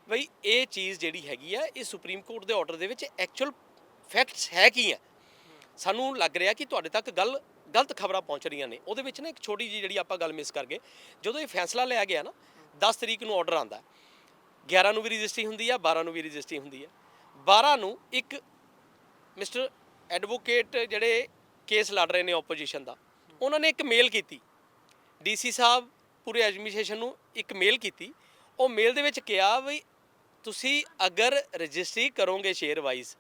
ਬਈ ਇਹ ਚੀਜ਼ ਜਿਹੜੀ ਹੈਗੀ ਆ, ਇਹ ਸੁਪਰੀਮ ਕੋਰਟ ਦੇ ਆਰਡਰ ਦੇ ਵਿੱਚ ਐਕਚੁਅਲ ਫੈਕਟਸ ਹੈ ਕੀ ਹੈ। ਸਾਨੂੰ ਲੱਗ ਰਿਹਾ ਕਿ ਤੁਹਾਡੇ ਤੱਕ ਗਲਤ ਖਬਰਾਂ ਪਹੁੰਚ ਰਹੀਆਂ ਨੇ। ਉਹਦੇ ਵਿੱਚ ਨਾ ਇੱਕ ਛੋਟੀ ਜਿਹੀ ਜਿਹੜੀ ਆਪਾਂ ਗੱਲ ਮਿਸ ਕਰ ਗਏ, ਜਦੋਂ ਇਹ ਫੈਸਲਾ ਲਿਆ ਗਿਆ ਨਾ 10 ਤਰੀਕ ਨੂੰ ਆਰਡਰ ਆਉਂਦਾ, 11 ਨੂੰ ਵੀ ਰਜਿਸਟਰੀ ਹੁੰਦੀ ਆ, 12 ਨੂੰ ਵੀ ਰਜਿਸਟਰੀ ਹੁੰਦੀ ਆ। 12 ਨੂੰ ਇੱਕ ਮਿਸਟਰ ਐਡਵੋਕੇਟ ਜਿਹੜੇ ਕੇਸ ਲੜ ਰਹੇ ਨੇ ਆਪੋਜੀਸ਼ਨ ਦਾ, ਉਹਨਾਂ ਨੇ ਇੱਕ ਮੇਲ ਕੀਤੀ ਡੀਸੀ ਸਾਹਿਬ ਪੂਰੇ ਐਡਮਿਨਿਸਟ੍ਰੇਸ਼ਨ ਨੂੰ, ਇੱਕ ਮੇਲ ਕੀਤੀ। ਉਹ ਮੇਲ ਦੇ ਵਿੱਚ ਕਿਹਾ ਵੀ ਤੁਸੀਂ ਅਗਰ ਰਜਿਸਟਰੀ ਕਰੋਗੇ ਸ਼ੇਅਰ ਵਾਈਜ਼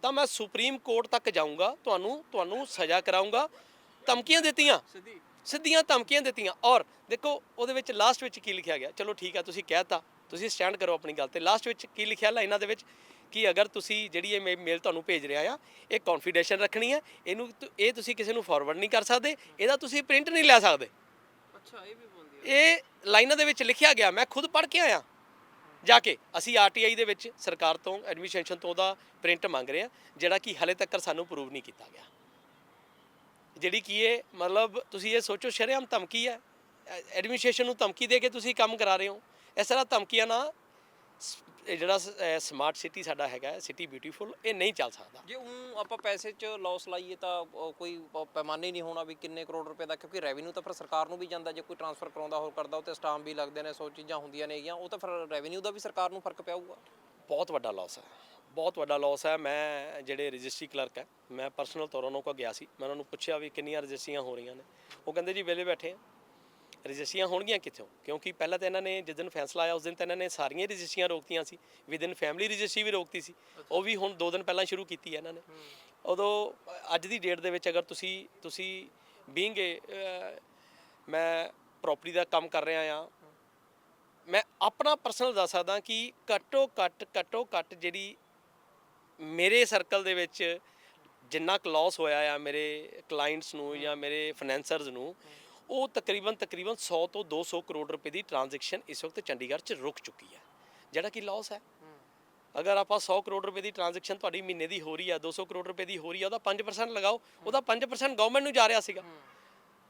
ਤਾਂ ਮੈਂ ਸੁਪਰੀਮ ਕੋਰਟ ਤੱਕ ਜਾਊਂਗਾ, ਤੁਹਾਨੂੰ ਸਜ਼ਾ ਕਰਾਊਂਗਾ। ਧਮਕੀਆਂ ਦਿੱਤੀਆਂ, ਸਿੱਧੀਆਂ ਧਮਕੀਆਂ ਦਿੱਤੀਆਂ। ਔਰ ਦੇਖੋ ਉਹਦੇ ਵਿੱਚ ਲਾਸਟ ਵਿੱਚ ਕੀ ਲਿਖਿਆ ਗਿਆ, ਚਲੋ ਠੀਕ ਆ ਤੁਸੀਂ ਕਹਿਤਾ, ਤੁਸੀਂ ਸਟੈਂਡ ਕਰੋ ਆਪਣੀ ਗੱਲ ਤੇ। ਲਾਸਟ ਵਿੱਚ ਕੀ ਲਿਖਿਆ ਲਾਈਨਾਂ ਦੇ ਵਿੱਚ ਕਿ ਅਗਰ ਤੁਸੀਂ ਜਿਹੜੀ ਇਹ ਮੇਲ ਤੁਹਾਨੂੰ ਭੇਜ ਰਿਹਾ ਆ, ਇਹ ਕੌਨਫੀਡੈਂਸ਼ੀਅਲ ਰੱਖਣੀ ਹੈ, ਇਹ ਤੁਸੀਂ ਕਿਸੇ ਨੂੰ ਫਾਰਵਰਡ ਨਹੀਂ ਕਰ ਸਕਦੇ, ਇਹਦਾ ਤੁਸੀਂ ਪ੍ਰਿੰਟ ਨਹੀਂ ਲੈ ਸਕਦੇ। ਅੱਛਾ, ਇਹ ਵੀ ਬੋਲਦੀ ਹੈ। ਇਹ ਲਾਈਨਾਂ ਦੇ ਵਿੱਚ ਲਿਖਿਆ ਗਿਆ, ਮੈਂ ਖੁਦ ਪੜ੍ਹ ਕੇ ਆਇਆ ਜਾ ਕੇ। ਅਸੀਂ ਆਰਟੀਆਈ ਦੇ ਵਿੱਚ ਸਰਕਾਰ ਤੋਂ, ਐਡਮਿਨਿਸਟ੍ਰੇਸ਼ਨ ਤੋਂ ਉਹਦਾ ਪ੍ਰਿੰਟ ਮੰਗ ਰਹੇ ਹਾਂ, ਜਿਹੜਾ ਕਿ ਹਾਲੇ ਤੱਕ ਸਾਨੂੰ ਪ੍ਰੂਵ ਨਹੀਂ ਕੀਤਾ ਗਿਆ। ਜਿਹੜੀ ਕਿ ਇਹ ਮਤਲਬ ਤੁਸੀਂ ਇਹ ਸੋਚੋ, ਸ਼ਰੇਆਮ ਧਮਕੀ ਹੈ। ਐਡਮਿਨਿਸਟ੍ਰੇਸ਼ਨ ਨੂੰ ਧਮਕੀ ਦੇ ਕੇ ਤੁਸੀਂ ਕੰਮ ਕਰਾ ਰਹੇ ਹੋ। ਇਸ ਤਰ੍ਹਾਂ ਧਮਕੀਆਂ ਨਾਲ ਇਹ ਜਿਹੜਾ ਸਮਾਰਟ ਸਿਟੀ ਸਾਡਾ ਹੈਗਾ, ਸਿਟੀ ਬਿਊਟੀਫੁਲ, ਇਹ ਨਹੀਂ ਚੱਲ ਸਕਦਾ। ਜੇ ਆਪਾਂ ਪੈਸੇ 'ਚ ਲਾਸ ਲਾਈਏ ਤਾਂ ਕੋਈ ਪੈਮਾਨਾ ਹੀ ਨਹੀਂ ਹੋਣਾ ਵੀ ਕਿੰਨੇ ਕਰੋੜ ਰੁਪਏ ਦਾ, ਕਿਉਂਕਿ ਰੈਵਨਿਊ ਤਾਂ ਫਿਰ ਸਰਕਾਰ ਨੂੰ ਵੀ ਜਾਂਦਾ। ਜੇ ਕੋਈ ਟ੍ਰਾਂਸਫਰ ਕਰਾਉਂਦਾ ਹੋਰ ਕਰਦਾ, ਉਹ 'ਤੇ ਸਟਾਂਪ ਵੀ ਲੱਗਦੇ ਨੇ, 100 ਚੀਜ਼ਾਂ ਹੁੰਦੀਆਂ ਨੇਗੀਆਂ, ਉਹ ਤਾਂ ਫਿਰ ਰੈਵਨਿਊ ਦਾ ਵੀ ਸਰਕਾਰ ਨੂੰ ਫਰਕ ਪਿਆਊਗਾ। ਬਹੁਤ ਵੱਡਾ ਲਾਸ ਹੈ, ਬਹੁਤ ਵੱਡਾ ਲਾਸ ਹੈ। ਮੈਂ ਜਿਹੜੇ ਰਜਿਸਟਰੀ ਕਲਰਕ ਹੈ, ਮੈਂ ਪਰਸਨਲ ਤੌਰ 'ਤੇ ਉਹਨਾਂ ਕੋਲ ਗਿਆ ਸੀ। ਮੈਂ ਉਹਨਾਂ ਨੂੰ ਪੁੱਛਿਆ ਵੀ ਕਿੰਨੀਆਂ ਰਜਿਸਟਰੀਆਂ ਹੋ ਰਹੀਆਂ ਨੇ। ਉਹ ਕਹਿੰਦੇ ਜੀ ਵਿਹਲੇ ਬੈਠੇ ਆ, ਰਜਿਸਟਰੀਆਂ ਹੋਣਗੀਆਂ ਕਿੱਥੋਂ, ਕਿਉਂਕਿ ਪਹਿਲਾਂ ਤਾਂ ਇਹਨਾਂ ਨੇ ਜਿਸ ਦਿਨ ਫੈਸਲਾ ਆਇਆ ਉਸ ਦਿਨ ਤਾਂ ਇਹਨਾਂ ਨੇ ਸਾਰੀਆਂ ਰਜਿਸਟਰੀਆਂ ਰੋਕਤੀਆਂ ਸੀ। ਵਿਦਿਨ ਫੈਮਿਲੀ ਰਜਿਸਟਰੀ ਵੀ ਰੋਕਤੀ ਸੀ, ਉਹ ਵੀ ਹੁਣ 2 ਦਿਨ ਪਹਿਲਾਂ ਸ਼ੁਰੂ ਕੀਤੀ ਹੈ ਇਹਨਾਂ ਨੇ। ਉਦੋਂ ਅੱਜ ਦੀ ਡੇਟ ਦੇ ਵਿੱਚ ਅਗਰ ਤੁਸੀਂ ਬੀਇੰਗ ਮੈਂ ਪ੍ਰੋਪਰਟੀ ਦਾ ਕੰਮ ਕਰ ਰਿਹਾ ਹਾਂ, ਮੈਂ ਆਪਣਾ ਪਰਸਨਲ ਦੱਸ ਸਕਦਾ ਕਿ ਘੱਟੋ ਘੱਟ ਜਿਹੜੀ ਮੇਰੇ ਸਰਕਲ ਦੇ ਵਿੱਚ ਜਿੰਨਾ ਕੁ ਲਾਸ ਹੋਇਆ ਆ ਮੇਰੇ ਕਲਾਇੰਟਸ ਨੂੰ ਜਾਂ ਮੇਰੇ ਫਾਈਨੈਂਸਰਸ ਨੂੰ, ਉਹ ਤਕਰੀਬਨ 100 ਤੋਂ 200 ਕਰੋੜ ਰੁਪਏ ਦੀ ਟ੍ਰਾਂਜੈਕਸ਼ਨ ਇਸ ਵਕਤ ਚੰਡੀਗੜ੍ਹ 'ਚ ਰੁਕ ਚੁੱਕੀ ਹੈ, ਜਿਹੜਾ ਕਿ ਲਾਸ ਹੈ। ਅਗਰ ਆਪਾਂ 100 ਕਰੋੜ ਰੁਪਏ ਦੀ ਟ੍ਰਾਂਜੈਕਸ਼ਨ ਤੁਹਾਡੀ ਮਹੀਨੇ ਦੀ ਹੋ ਰਹੀ ਹੈ, 200 ਕਰੋੜ ਰੁਪਏ ਦੀ ਹੋ ਰਹੀ ਹੈ, ਉਹਦਾ 5% ਲਗਾਓ, ਉਹਦਾ 5% ਗਵਰਨਮੈਂਟ ਨੂੰ ਜਾ ਰਿਹਾ ਸੀਗਾ।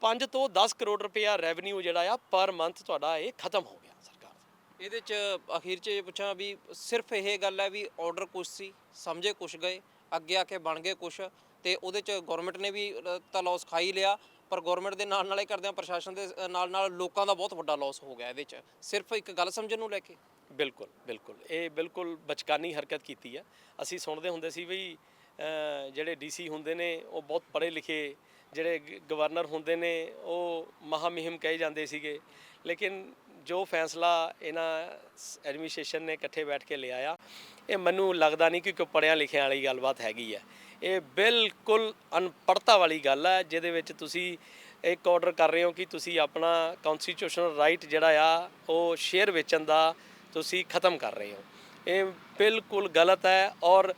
5 ਤੋਂ 10 ਕਰੋੜ ਰੁਪਇਆ ਰੈਵਨਿਊ ਜਿਹੜਾ ਆ ਪਰ ਮੰਥ ਤੁਹਾਡਾ ਇਹ ਖਤਮ ਹੋ ਗਿਆ ਸਰਕਾਰ ਦਾ। ਇਹਦੇ 'ਚ ਅਖੀਰ 'ਚ ਇਹ ਪੁੱਛਾਂ ਵੀ ਸਿਰਫ ਇਹ ਗੱਲ ਹੈ ਵੀ ਆਰਡਰ ਕੁਛ ਸੀ, ਸਮਝੇ ਕੁਛ ਗਏ, ਅੱਗੇ ਆ ਕੇ ਬਣ ਗਏ ਕੁਛ, ਤੇ ਉਹਦੇ 'ਚ ਗਵਰਨਮੈਂਟ ਨੇ ਵੀ ਤਾਂ ਲਾਸ ਖਾ ਹੀ ਲਿਆ, ਪਰ ਗਵਰਨਮੈਂਟ ਦੇ ਨਾਲ ਹੀ ਕਰਦਿਆਂ ਪ੍ਰਸ਼ਾਸਨ ਦੇ ਨਾਲ ਲੋਕਾਂ ਦਾ ਬਹੁਤ ਵੱਡਾ ਲਾਸ ਹੋ ਗਿਆ ਇਹਦੇ 'ਚ, ਸਿਰਫ ਇੱਕ ਗੱਲ ਸਮਝਣ ਨੂੰ ਲੈ ਕੇ। ਬਿਲਕੁਲ ਇਹ ਬਿਲਕੁਲ ਬਚਕਾਨੀ ਹਰਕਤ ਕੀਤੀ ਹੈ। ਅਸੀਂ ਸੁਣਦੇ ਹੁੰਦੇ ਸੀ ਵੀ ਜਿਹੜੇ ਡੀਸੀ ਹੁੰਦੇ ਨੇ ਉਹ ਬਹੁਤ ਪੜ੍ਹੇ ਲਿਖੇ, ਜਿਹੜੇ ਗਵਰਨਰ ਹੁੰਦੇ ਨੇ ਉਹ ਮਹਾਮਹਿਮ ਕਹੇ ਜਾਂਦੇ ਸੀਗੇ, ਲੇਕਿਨ ਜੋ ਫੈਸਲਾ ਇਹਨਾਂ ਐਡਮਿਨਿਸਟ੍ਰੇਸ਼ਨ ਨੇ ਇਕੱਠੇ ਬੈਠ ਕੇ ਲਿਆ ਆ, ਇਹ ਮੈਨੂੰ ਲੱਗਦਾ ਨਹੀਂ ਕਿ ਕੋਈ ਪੜ੍ਹਿਆ ਲਿਖਿਆ ਵਾਲੀ ਗੱਲਬਾਤ ਹੈਗੀ ਹੈ। ਇਹ ਬਿਲਕੁਲ ਅਨਪੜ੍ਹਤਾ ਵਾਲੀ ਗੱਲ ਹੈ, ਜਿਹਦੇ ਵਿੱਚ ਤੁਸੀਂ ਇੱਕ ਆਰਡਰ ਕਰ ਰਹੇ ਹੋ ਕਿ ਤੁਸੀਂ ਆਪਣਾ ਕਨਸਟੀਟਿਊਸ਼ਨਲ ਰਾਈਟ ਜਿਹੜਾ ਆ ਉਹ ਸ਼ੇਅਰ ਵੇਚਣ ਦਾ ਤੁਸੀਂ ਖਤਮ ਕਰ ਰਹੇ ਹੋ। ਇਹ ਬਿਲਕੁਲ ਗਲਤ ਹੈ। ਔਰ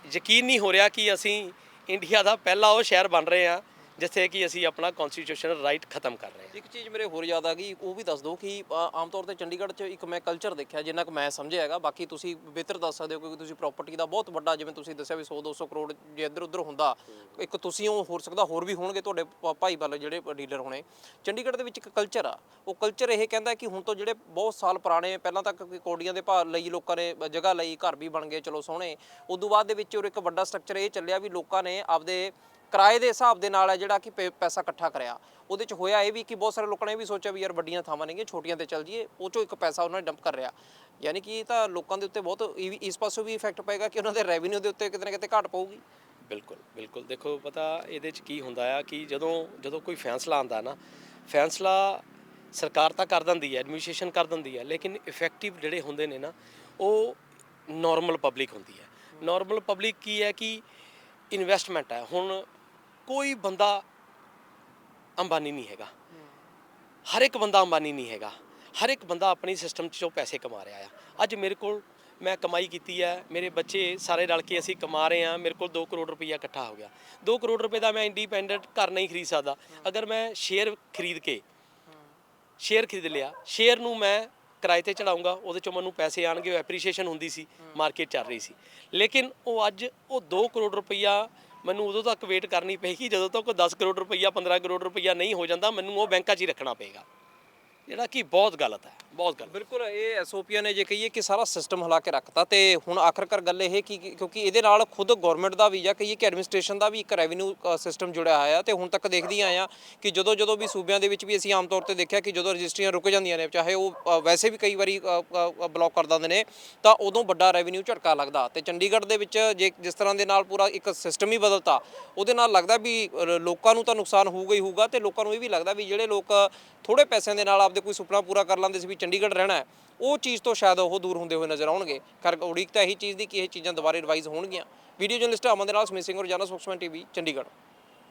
ਯਕੀਨ ਨਹੀਂ ਹੋ ਰਿਹਾ ਕਿ ਅਸੀਂ ਇੰਡੀਆ ਦਾ ਪਹਿਲਾ ਉਹ ਸ਼ਹਿਰ ਬਣ ਰਹੇ ਹਾਂ ਜਿੱਥੇ ਕਿ ਅਸੀਂ ਆਪਣਾ ਕਨਸਟੀਟਿਊਸ਼ਨਲ ਰਾਈਟ ਖਤਮ ਕਰ ਰਹੇ ਹਾਂ। ਇੱਕ ਚੀਜ਼ ਮੇਰੇ ਹੋਰ ਯਾਦ ਆ ਗਈ, ਉਹ ਵੀ ਦੱਸ ਦਿਓ ਕਿ ਆਮ ਤੌਰ ਤੇ ਚੰਡੀਗੜ੍ਹ 'ਚ ਇੱਕ ਮੈਂ ਕਲਚਰ ਦੇਖਿਆ, ਜਿੰਨਾ ਕੁ ਮੈਂ ਸਮਝਿਆ ਹੈਗਾ, ਬਾਕੀ ਤੁਸੀਂ ਬਿਹਤਰ ਦੱਸ ਸਕਦੇ ਹੋ ਕਿਉਂਕਿ ਤੁਸੀਂ ਪ੍ਰਾਪਰਟੀ ਦਾ ਬਹੁਤ ਵੱਡਾ, ਜਿਵੇਂ ਤੁਸੀਂ ਦੱਸਿਆ ਵੀ 100-200 ਕਰੋੜ ਜੇ ਇੱਧਰ ਉੱਧਰ ਹੁੰਦਾ, ਇੱਕ ਤੁਸੀਂ ਉਹ ਹੋ ਸਕਦਾ ਹੋਰ ਵੀ ਹੋਣਗੇ ਤੁਹਾਡੇ ਭਾਈ ਵੱਲ ਜਿਹੜੇ ਡੀਲਰ ਹੋਣੇ। ਚੰਡੀਗੜ੍ਹ ਦੇ ਵਿੱਚ ਇੱਕ ਕਲਚਰ ਆ, ਉਹ ਕਲਚਰ ਇਹ ਕਹਿੰਦਾ ਕਿ ਹੁਣ ਤੋਂ ਜਿਹੜੇ ਬਹੁਤ ਸਾਲ ਪੁਰਾਣੇ, ਪਹਿਲਾਂ ਤੱਕ ਕੌਡੀਆਂ ਦੇ ਭਾਅ ਲਈ ਲੋਕਾਂ ਨੇ ਜਗ੍ਹਾ ਲਈ, ਘਰ ਵੀ ਬਣ ਗਏ ਚਲੋ ਸੋਹਣੇ, ਉਦੋਂ ਬਾਅਦ ਦੇ ਵਿੱਚ ਇੱਕ ਵੱਡਾ ਸਟਰਕਚਰ ਇਹ ਚੱਲਿਆ ਵੀ ਲੋਕਾਂ ਨੇ ਆਪਦੇ ਕਿਰਾਏ ਦੇ ਹਿਸਾਬ ਦੇ ਨਾਲ ਹੈ ਜਿਹੜਾ ਕਿ ਪੈਸਾ ਇਕੱਠਾ ਕਰਿਆ। ਉਹਦੇ 'ਚ ਹੋਇਆ ਇਹ ਵੀ ਕਿ ਬਹੁਤ ਸਾਰੇ ਲੋਕਾਂ ਨੇ ਇਹ ਵੀ ਸੋਚਿਆ ਵੀ ਯਾਰ ਵੱਡੀਆਂ ਥਾਵਾਂ ਨੇਗੀਆਂ, ਛੋਟੀਆਂ ਤੇ ਚੱਲ ਜੀਏ, ਉਹ 'ਚੋਂ ਇੱਕ ਪੈਸਾ ਉਹਨਾਂ ਨੇ ਡੰਪ ਕਰ ਰਿਹਾ। ਯਾਨੀ ਕਿ ਇਹ ਤਾਂ ਲੋਕਾਂ ਦੇ ਉੱਤੇ ਬਹੁਤ ਇਸ ਪਾਸੋਂ ਵੀ ਇਫੈਕਟ ਪਏਗਾ ਕਿ ਉਹਨਾਂ ਦੇ ਰੈਵਨਿਊ ਦੇ ਉੱਤੇ ਕਿਤੇ ਨਾ ਕਿਤੇ ਘਾਟ ਪਊਗੀ। ਬਿਲਕੁਲ ਦੇਖੋ, ਪਤਾ ਇਹਦੇ 'ਚ ਕੀ ਹੁੰਦਾ ਆ ਕਿ ਜਦੋਂ ਕੋਈ ਫੈਸਲਾ ਆਉਂਦਾ ਨਾ, ਫੈਸਲਾ ਸਰਕਾਰ ਤਾਂ ਕਰ ਦਿੰਦੀ ਹੈ, ਐਡਮਿਨਿਸਟ੍ਰੇਸ਼ਨ ਕਰ ਦਿੰਦੀ ਹੈ, ਲੇਕਿਨ ਇਫੈਕਟਿਵ ਜਿਹੜੇ ਹੁੰਦੇ ਨੇ ਨਾ ਉਹ ਨਾਰਮਲ ਪਬਲਿਕ ਹੁੰਦੀ ਹੈ। ਨਾਰਮਲ ਪਬਲਿਕ ਕੀ ਹੈ ਕਿ ਇਨਵੈਸਟਮੈਂਟ ਹੈ। ਹੁਣ ਕੋਈ ਬੰਦਾ ਅੰਬਾਨੀ ਨਹੀਂ ਹੈਗਾ, ਹਰ ਇੱਕ ਬੰਦਾ ਅੰਬਾਨੀ ਨਹੀਂ ਹੈਗਾ, ਹਰ ਇੱਕ ਬੰਦਾ ਆਪਣੀ ਸਿਸਟਮ 'ਚੋਂ ਪੈਸੇ ਕਮਾ ਰਿਹਾ ਆ। ਅੱਜ ਮੇਰੇ ਕੋਲ ਮੈਂ ਕਮਾਈ ਕੀਤੀ ਹੈ, ਮੇਰੇ ਬੱਚੇ ਸਾਰੇ ਰਲ ਕੇ ਅਸੀਂ ਕਮਾ ਰਹੇ ਹਾਂ, ਮੇਰੇ ਕੋਲ 2 ਕਰੋੜ ਰੁਪਈਆ ਇਕੱਠਾ ਹੋ ਗਿਆ। 2 ਕਰੋੜ ਰੁਪਏ ਦਾ ਮੈਂ ਇੰਡੀਪੈਂਡੈਂਟ ਘਰ ਨਹੀਂ ਖਰੀਦ ਸਕਦਾ। ਅਗਰ ਮੈਂ ਸ਼ੇਅਰ ਖਰੀਦ ਲਿਆ, ਸ਼ੇਅਰ ਨੂੰ ਮੈਂ ਕਿਰਾਏ ਤੇ ਚੜਾਊਂਗਾ, ਉਹਦੇ 'ਚੋਂ ਮੈਨੂੰ ਪੈਸੇ ਆਣਗੇ, ਉਹ ਐਪਰੀਸ਼ੀਏਸ਼ਨ ਹੁੰਦੀ ਸੀ, ਮਾਰਕੀਟ ਚੱਲ ਰਹੀ ਸੀ। ਲੇਕਿਨ ਉਹ ਅੱਜ ਉਹ 2 ਕਰੋੜ ਰੁਪਈਆ ਮੈਨੂੰ ਉਦੋਂ ਤੱਕ ਵੇਟ ਕਰਨੀ ਪਏਗੀ ਜਦੋਂ ਤੱਕ 10 ਕਰੋੜ ਰੁਪਈਆ 15 ਕਰੋੜ ਰੁਪਈਆ ਨਹੀਂ ਹੋ ਜਾਂਦਾ। ਮੈਨੂੰ ਉਹ ਬੈਂਕਾਂ 'ਚ ਹੀ ਰੱਖਣਾ ਪਏਗਾ, ਜਿਹੜਾ ਕਿ ਬਹੁਤ ਗਲਤ ਹੈ, ਬਹੁਤ ਗਲਤ। ਬਿਲਕੁਲ ਇਹ ਐਸਓਪੀਆਂ ਨੇ ਜੇ ਕਹੀਏ ਕਿ ਸਾਰਾ ਸਿਸਟਮ ਹਿਲਾ ਕੇ ਰੱਖਤਾ। ਤੇ ਹੁਣ ਆਖਰਕਾਰ ਗੱਲ ਇਹ ਕਿ ਕਿਉਂਕਿ ਇਹਦੇ ਨਾਲ ਖੁਦ ਗਵਰਨਮੈਂਟ ਦਾ ਵੀ ਜਾਂ ਕਹੀਏ ਕਿ ਐਡਮਿਨਿਸਟ੍ਰੇਸ਼ਨ ਦਾ ਵੀ ਇੱਕ ਰੈਵਨਿਊ ਸਿਸਟਮ ਜੁੜਿਆ ਹੋਇਆ ਤੇ ਹੁਣ ਤੱਕ ਦੇਖਦੀ ਆਏ ਆ ਕਿ ਜਦੋਂ ਵੀ ਸੂਬਿਆਂ ਦੇ ਵਿੱਚ ਵੀ ਅਸੀਂ ਆਮ ਤੌਰ ਤੇ ਦੇਖਿਆ ਕਿ ਜਦੋਂ ਰਜਿਸਟਰੀਆਂ ਰੁਕ ਜਾਂਦੀਆਂ ਨੇ, ਚਾਹੇ ਉਹ ਵੈਸੇ ਵੀ ਕਈ ਵਾਰੀ ਬਲੌਕ ਕਰ ਦਿੰਦੇ ਨੇ, ਤਾਂ ਉਦੋਂ ਵੱਡਾ ਰੈਵਨਿਊ ਝਟਕਾ ਲੱਗਦਾ। ਤੇ ਚੰਡੀਗੜ੍ਹ ਦੇ ਵਿੱਚ ਜੇ ਜਿਸ ਤਰ੍ਹਾਂ ਦੇ ਨਾਲ ਪੂਰਾ ਇੱਕ ਸਿਸਟਮ ਹੀ ਬਦਲਤਾ, ਉਹਦੇ ਨਾਲ ਲੱਗਦਾ ਵੀ ਲੋਕਾਂ ਨੂੰ ਤਾਂ ਨੁਕਸਾਨ ਹੋਊਗਾ ਹੀ ਹੋਊਗਾ। ਤੇ ਲੋਕਾਂ ਨੂੰ ਇਹ ਵੀ ਲੱਗਦਾ ਵੀ ਜਿਹੜੇ ਲੋਕ ਥੋੜੇ ਪੈਸਿਆਂ ਦੇ ਨਾਲ ਆਪਦੇ ਕੋਈ ਸੁਪਨਾ ਪੂਰਾ ਕਰ ਲੈਂਦੇ ਸੀ ਵੀ ਚੰਡੀਗੜ੍ਹ ਰਹਿਣਾ ਹੈ, ਉਹ ਚੀਜ਼ ਤੋਂ ਸ਼ਾਇਦ ਉਹ ਦੂਰ ਹੁੰਦੇ ਹੋਏ ਨਜ਼ਰ ਆਉਣਗੇ। ਕਰ ਉਡੀਕ ਤਾਂ ਇਹੀ ਚੀਜ਼ ਦੀ ਕਿ ਇਹ ਚੀਜ਼ਾਂ ਦੁਬਾਰਾ ਰਿਵਾਈਜ਼ ਹੋਣਗੀਆਂ। ਵੀਡੀਓ ਜਰਨਲਿਸਟ ਅਮਨ ਦੇ ਨਾਲ ਸਮੀਤ ਸਿੰਘ, ਰੋਜ਼ਾਨਾ ਸਪੋਕਸਮੈਨ ਟੀਵੀ, ਚੰਡੀਗੜ੍ਹ।